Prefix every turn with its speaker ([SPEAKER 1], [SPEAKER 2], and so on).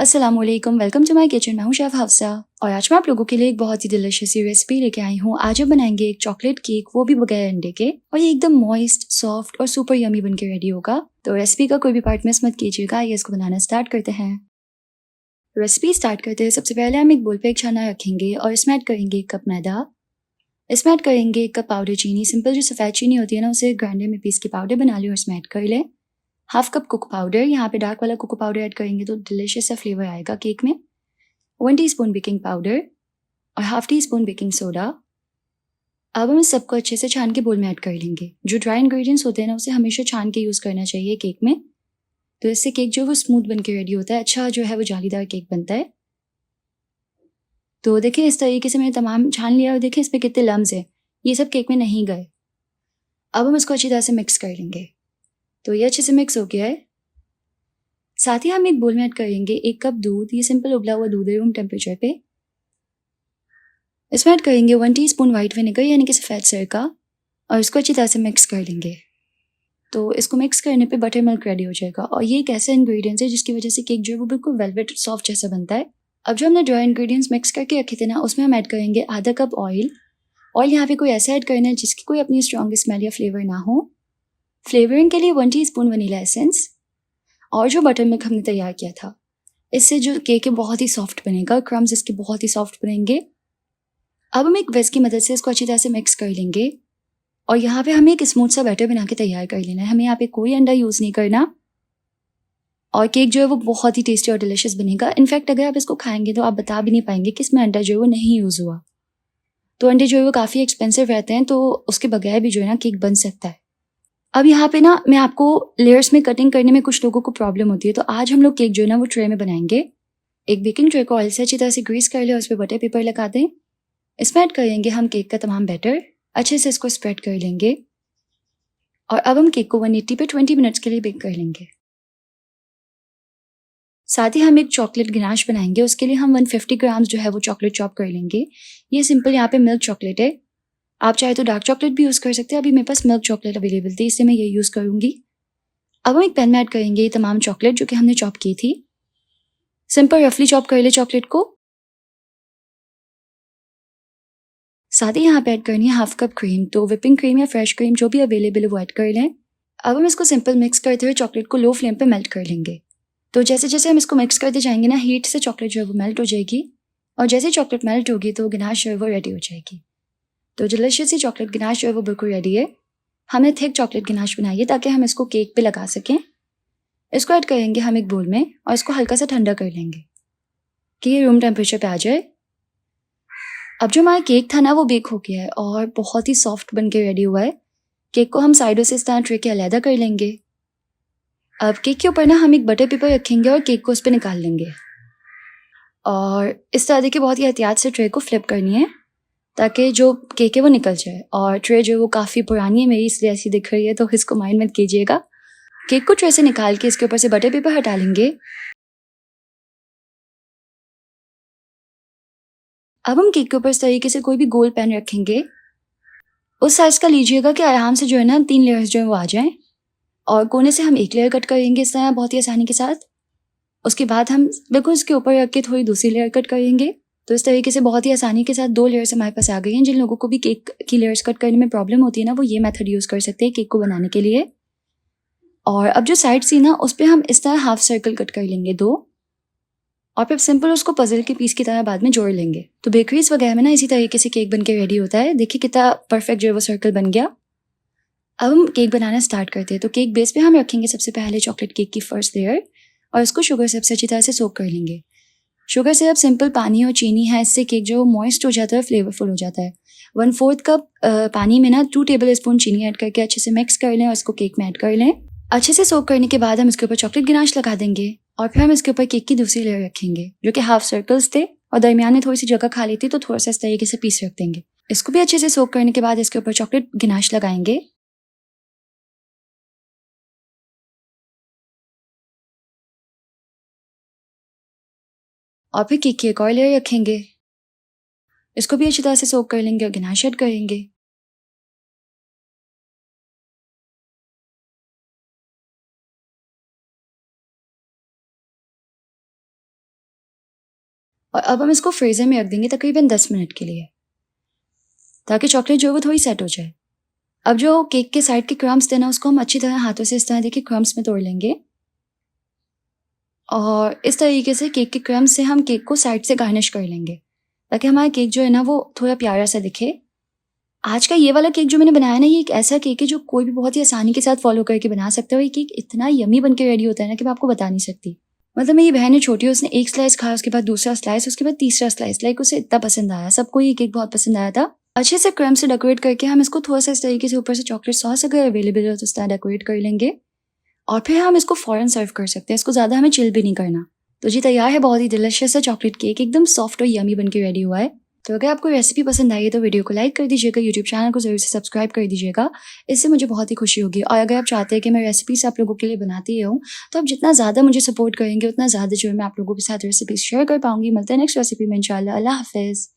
[SPEAKER 1] अस्सलामुअलैकुम, welcome to my kitchen. मैं हूं शेफ हफ्सा और आज मैं आप लोगों के लिए एक बहुत ही डिलिशियस सी रेसिपी लेके आई हूं। आज हम बनाएंगे एक चॉकलेट केक, वो भी बगैर अंडे के, और ये एकदम मॉइस्ट, सॉफ्ट और सुपर यमी बन के रेडी होगा। तो रेसिपी का कोई भी पार्ट मिस मत कीजिएगा। ये इसको बनाना स्टार्ट करते हैं। रेसिपी स्टार्ट करते हैं। सबसे पहले हम एक बोल पे एक छाना रखेंगे और इसमें ऐड करेंगे 1 कप मैदा। इसमें ऐड करेंगे 1 कप पाउडर चीनी। सिंपल जो सफ़ेद चीनी होती है ना, उसे ग्राइंडर में पीस के पाउडर बना लें और इसमें ऐड कर लें। 1/2 कप कोको पाउडर, यहाँ पे डार्क वाला कोको पाउडर ऐड करेंगे तो डिलिशियस सा फ्लेवर आएगा केक में। 1 टीस्पून बेकिंग पाउडर और 1/2 टीस्पून बेकिंग सोडा। अब हम इस सबको अच्छे से छान के बोल में ऐड कर लेंगे। जो ड्राई इंग्रेडिएंट्स होते हैं ना, उसे हमेशा छान के यूज़ करना चाहिए केक में। तो इससे केक जो है वो स्मूथ बन के रेडी होता है, अच्छा जो है वो जालीदार केक बनता है। तो देखिए इस तरीके से मैंने तमाम छान लिया और देखें इसमें कितने लम्स हैं, ये सब केक में नहीं गए। अब हम इसको अच्छी तरह से मिक्स कर लेंगे। तो ये अच्छे से मिक्स हो गया है। साथ ही हम एक बोल में ऐड करेंगे 1 कप दूध। ये सिंपल उबला हुआ दूध है रूम टेम्परेचर पे। इसमें ऐड करेंगे 1 टीस्पून वाइट विनेगर यानी कि सफ़ेद सिरका और इसको अच्छी तरह से मिक्स कर लेंगे। तो इसको मिक्स करने पे बटर मिल्क रेडी हो जाएगा और ये एक ऐसा इंग्रेडिएंट्स है जिसकी वजह से केक जो है वो बिल्कुल वेलवेट सॉफ्ट जैसा बनता है। अब जो हमने ड्राई इंग्रेडिएंट्स मिक्स करके रखे थे ना, उसमें हम ऐड करेंगे आधा कप ऑयल। ऑयल यहाँ पे कोई ऐसा ऐड करना है जिसकी कोई अपनी स्ट्रॉन्ग स्मेल या फ्लेवर ना हो। फ्लेवरिंग के लिए 1 टीस्पून वनीला एसेंस और जो बटर मिल्क हमने तैयार किया था, इससे जो केक है बहुत ही सॉफ्ट बनेगा। क्रम्स इसके बहुत ही सॉफ्ट बनेंगे। अब हम एक विस्क की मदद से इसको अच्छी तरह से मिक्स कर लेंगे और यहाँ पे हमें एक स्मूथ सा बैटर बना के तैयार कर लेना है। हमें यहाँ पे कोई अंडा यूज़ नहीं करना और केक जो है वो बहुत ही टेस्टी और डिलिशियस बनेगा। इनफैक्ट अगर आप इसको खाएंगे तो आप बता भी नहीं पाएंगे कि इसमें अंडा जो है वो नहीं यूज़ हुआ। तो अंडे जो है वो काफ़ी एक्सपेंसिव रहते हैं, तो उसके बगैर भी जो है ना केक बन सकता है। अब यहाँ पे ना मैं आपको लेयर्स में कटिंग करने में कुछ लोगों को प्रॉब्लम होती है, तो आज हम लोग केक जो है ना वो ट्रे में बनाएंगे। एक बेकिंग ट्रे को ऑयल से अच्छी तरह से ग्रीस कर ले और उस पर बटर पेपर लगा दें। इसमें ऐड करेंगे हम केक का तमाम बैटर। अच्छे से इसको स्प्रेड कर लेंगे और अब हम केक को 180 पे 20 मिनट्स के लिए बेक कर लेंगे। साथ ही हम एक चॉकलेट गिनाश बनाएंगे। उसके लिए हम 150 ग्राम्स जो है वो चॉकलेट चॉप कर लेंगे। ये सिंपल यहाँ पे मिल्क चॉकलेट है। आप चाहे तो डार्क चॉकलेट भी यूज़ कर सकते हैं। अभी मेरे पास मिल्क चॉकलेट अवेलेबल थी, इससे मैं ये यूज़ करूँगी। अब हम एक पैन में ऐड करेंगे ये तमाम चॉकलेट जो कि हमने चॉप की थी। सिंपल रफली चॉप कर ले चॉकलेट को। साथ ही यहाँ पे ऐड करनी है 1/2 कप क्रीम। तो विपिंग क्रीम या फ्रेश क्रीम जो भी अवेलेबल है वो ऐड कर लें। अब हम इसको सिंपल मिक्स करते हुए चॉकलेट को लो फ्लेम पे मेल्ट कर लेंगे। तो जैसे जैसे हम इसको मिक्स करते जाएंगे ना, हीट से चॉकलेट जो है वो मेल्ट हो जाएगी और जैसे चॉकलेट मेल्ट होगी तो गिनाश जो है वो रेडी हो जाएगी। तो डिलिशियस सी चॉकलेट गिनाश जो है वो बिल्कुल रेडी है। हमने थिक चॉकलेट गिनाश बनाई है ताकि हम इसको केक पे लगा सकें। इसको ऐड करेंगे हम एक बोल में और इसको हल्का सा ठंडा कर लेंगे कि ये रूम टेम्परेचर पे आ जाए। अब जो हमारा केक था ना वो बेक हो गया है और बहुत ही सॉफ्ट बन के रेडी हुआ है। केक को हम साइडों से इस तरह ट्रे के अलहदा कर लेंगे। अब केक के ऊपर ना हम एक बटर पेपर रखेंगे और केक को उस पर निकाल लेंगे और इस तरह देखिए बहुत ही एहतियात से ट्रे को फ्लिप करनी है ताकि जो केक है वो निकल जाए। और ट्रे जो है वो काफ़ी पुरानी है मेरी, इसलिए ऐसी दिख रही है, तो इसको माइंड मत कीजिएगा। केक को ट्रे से निकाल के इसके ऊपर से बटर पेपर हटा लेंगे। अब हम केक के ऊपर इस तरीके से कोई भी गोल पेन रखेंगे। उस साइज का लीजिएगा कि आराम से जो है ना 3 लेयर्स जो है वो आ जाएं और कोने से हम एक लेयर कट करेंगे इस तरह बहुत ही आसानी के साथ। उसके बाद हम बिल्कुल इसके ऊपर रख के थोड़ी दूसरी लेयर कट करेंगे। तो इस तरीके से बहुत ही आसानी के साथ 2 लेयर्स हमारे पास आ गई हैं। जिन लोगों को भी केक की लेयर्स कट करने में प्रॉब्लम होती है ना, वो ये मेथड यूज़ कर सकते हैं केक को बनाने के लिए। और अब जो साइड सी ना उस पर हम इस तरह हाफ सर्कल कट कर लेंगे 2 और फिर सिंपल उसको पजल के पीस की तरह बाद में जोड़ लेंगे। तो बेकरीज वगैरह में ना इसी तरीके से केक बन के रेडी होता है। देखिए कितना परफेक्ट जो है वो सर्कल बन गया। अब हम केक बनाना स्टार्ट करते हैं। तो केक बेस पे हम रखेंगे सबसे पहले चॉकलेट केक की फर्स्ट लेयर और इसको शुगर सिरप से अच्छी तरह से सोक कर लेंगे। शुगर सिरप सिंपल पानी और चीनी है, इससे केक जो मॉइस्ट हो जाता है, फ्लेवरफुल हो जाता है। 1/4 कप पानी में ना 2 टेबल स्पून चीनी ऐड करके अच्छे से मिक्स कर लें और इसको केक में ऐड कर लें। अच्छे से सोक करने के बाद हम इसके ऊपर चॉकलेट गिनाश लगा देंगे और फिर हम इसके ऊपर केक की दूसरी लेयर रखेंगे जो कि हाफ सर्कल्स थे और दरमियान में थोड़ी सी जगह खाली थी, तो थोड़ा सा इस तरीके से पीस रख देंगे। इसको भी अच्छे से सोक करने के बाद इसके ऊपर चॉकलेट गिनाश लगाएंगे। और फिर केक की एक और लेयर रखेंगे। इसको भी अच्छी तरह से सोक कर लेंगे और गिनाश ऐड करेंगे। और अब हम इसको फ्रीज़र में रख देंगे तकरीबन 10 मिनट के लिए, ताकि चॉकलेट जो है वो थोड़ी सेट हो जाए। अब जो केक के साइड के क्रम्स थे ना, उसको हम अच्छी तरह हाथों से इस तरह देखिए क्रम्स में तोड़ लेंगे, और इस तरीके से केक के क्रम्स से हम केक को साइड से गार्निश कर लेंगे, ताकि हमारा केक जो है ना वो थोड़ा प्यारा सा दिखे। आज का ये वाला केक जो मैंने बनाया ना, ये एक ऐसा केक है जो कोई भी बहुत ही आसानी के साथ फॉलो करके बना सकता है, और ये केक इतना यमी बन के रेडी होता है ना कि मैं आपको बता नहीं सकती। मतलब मेरी बहन है छोटी, उसने एक स्लाइस खाया, उसके बाद दूसरा स्लाइस, उसके बाद तीसरा स्लाइस, लाइक उसे इतना पसंद आया, सबको ये केक बहुत पसंद आया था। अच्छे से क्रम से डेकोरेट करके हम इसको थोड़ा सा इस तरीके से ऊपर से चॉकलेट सॉस अगर अवेलेबल हो तो इस तरह डेकोरेट कर लेंगे, और फिर हम इसको फ़ौरन सर्व कर सकते हैं। इसको ज़्यादा हमें चिल भी नहीं करना। तो जी तैयार है बहुत ही डिलिशियस सा चॉकलेट केक, एकदम सॉफ्ट और यमी बन के रेडी हुआ है। तो अगर आपको रेसिपी पसंद आई है तो वीडियो को लाइक कर दीजिएगा, यूट्यूब चैनल को ज़रूर से सब्सक्राइब कर दीजिएगा, इससे मुझे बहुत ही खुशी होगी। और अगर आप चाहते हैं कि मैं रेसिपीज़ आप लोगों के लिए बनाती रहूँ, तो आप जितना ज़्यादा मुझे सपोर्ट करेंगे उतना ज़्यादा जो है मैं आप लोगों के साथ रेसिपीज़ शेयर कर पाऊँगी। मिलते हैं नेक्स्ट रेसिपी में इंशाल्लाह। अल्लाह हाफ़िज़।